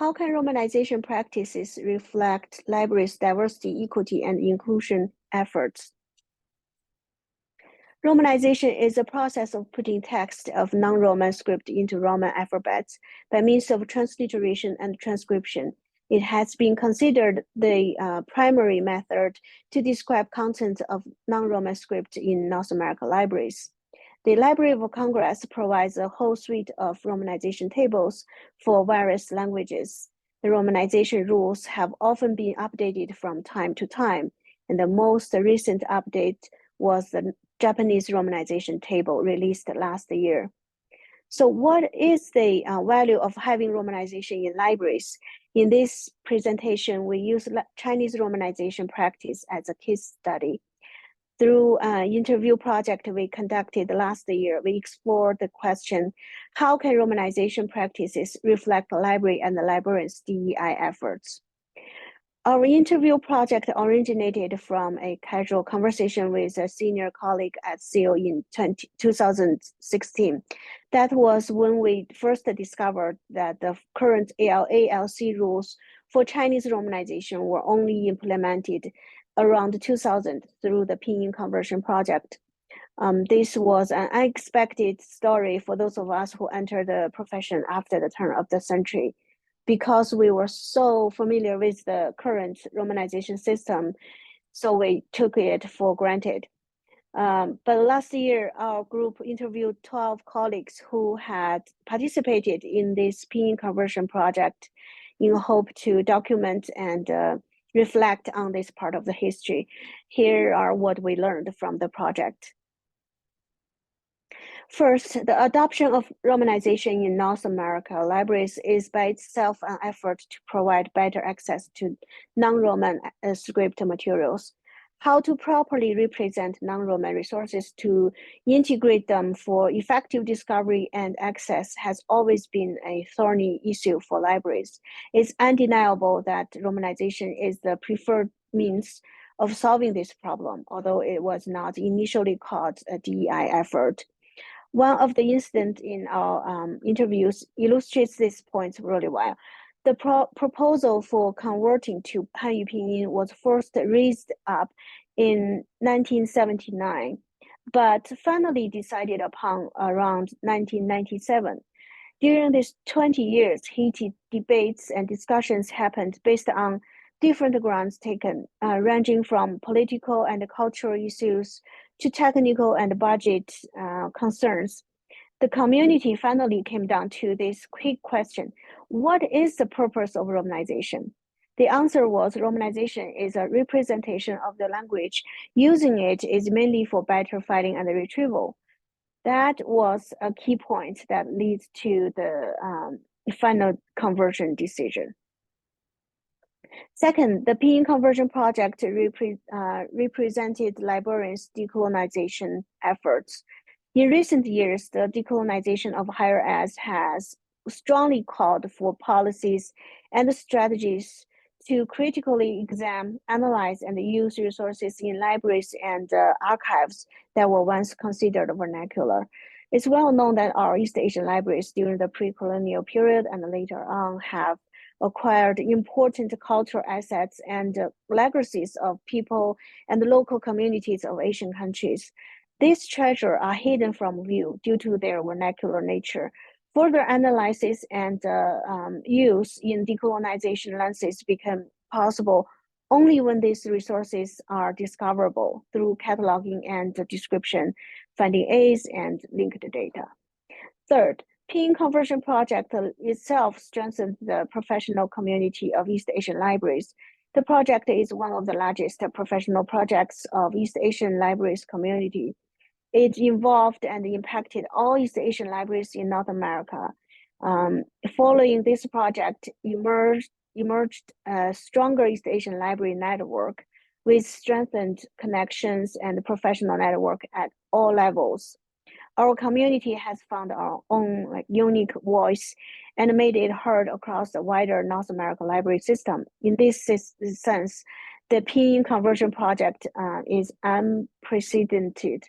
How can Romanization practices reflect libraries' diversity, equity, and inclusion efforts? Romanization is a process of putting text of non-Roman script into Roman alphabets by means of transliteration and transcription. It has been considered the primary method to describe content of non-Roman script in North American libraries. The Library of Congress provides a whole suite of Romanization tables for various languages. The Romanization rules have often been updated from time to time, and the most recent update was the Japanese Romanization table released last year. So what is the value of having Romanization in libraries? In this presentation, we use Chinese Romanization practice as a case study. Through an interview project we conducted last year, we explored the question, how can Romanization practices reflect library and the librarians' DEI efforts? Our interview project originated from a casual conversation with a senior colleague at SEAL in 2016. That was when we first discovered that the current EALS rules for Chinese Romanization were only implemented around 2000 through the pinyin conversion project. This was an unexpected story for those of us who entered the profession after the turn of the century, because we were so familiar with the current Romanization system, so we took it for granted. But last year, our group interviewed 12 colleagues who had participated in this pinyin conversion project in hope to document and reflect on this part of the history. Here are what we learned from the project. First, the adoption of Romanization in North America libraries is by itself an effort to provide better access to non-Roman script materials. How to properly represent non-Roman resources to integrate them for effective discovery and access has always been a thorny issue for libraries. It's undeniable that Romanization is the preferred means of solving this problem, although it was not initially called a DEI effort. One of the incidents in our interviews illustrates this point really well. The proposal for converting to Hanyu Pinyin was first raised up in 1979, but finally decided upon around 1997. During these 20 years, heated debates and discussions happened based on different grounds taken, ranging from political and cultural issues to technical and budget concerns. The community finally came down to this quick question: what is the purpose of Romanization? The answer was Romanization is a representation of the language. Using it is mainly for better finding and retrieval. That was a key point that leads to the final conversion decision. Second, the pinyin conversion project represented librarians' decolonization efforts. In recent years, the decolonization of higher ed has strongly called for policies and strategies to critically examine, analyze, and use resources in libraries and archives that were once considered vernacular. It's well known that our East Asian libraries during the pre-colonial period and later on have acquired important cultural assets and legacies of people and local communities of Asian countries. These treasures are hidden from view due to their vernacular nature. Further analysis and use in decolonization lenses become possible only when these resources are discoverable through cataloging and description, finding aids, and linked data. Third, pinyin conversion project itself strengthens the professional community of East Asian libraries. The project is one of the largest professional projects of East Asian libraries community. It involved and impacted all East Asian libraries in North America. Following this project, emerged a stronger East Asian library network with strengthened connections and professional network at all levels. Our community has found our own unique voice and made it heard across the wider North American library system. In this sense, the pinyin conversion project is unprecedented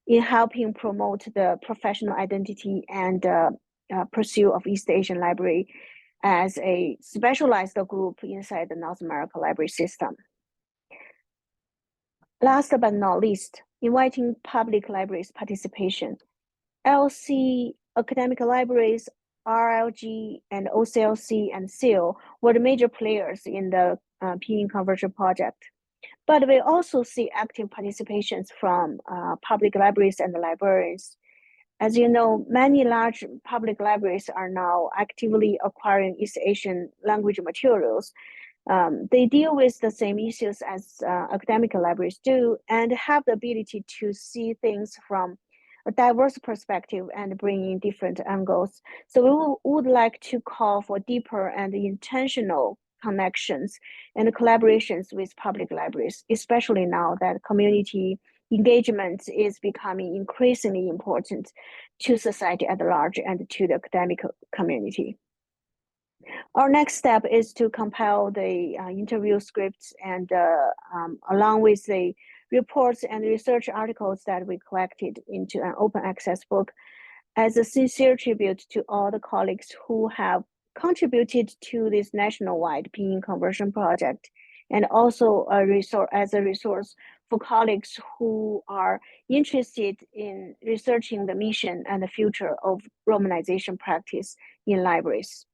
in helping promote the professional identity and pursuit of East Asian library as a specialized group inside the North America library system. Last but not least, inviting public libraries participation. LC academic libraries, RLG, and OCLC and SEAL were the major players in the pinyin conversion project. But we also see active participations from public libraries and librarians. As you know, many large public libraries are now actively acquiring East Asian language materials. They deal with the same issues as academic libraries do and have the ability to see things from a diverse perspective and bring in different angles. So we would like to call for deeper and intentional connections and collaborations with public libraries, especially now that community engagement is becoming increasingly important to society at large and to the academic community. Our next step is to compile the interview scripts and along with the reports and research articles that we collected into an open access book as a sincere tribute to all the colleagues who have contributed to this nationwide pinyin conversion project, and also as a resource for colleagues who are interested in researching the mission and the future of Romanization practice in libraries.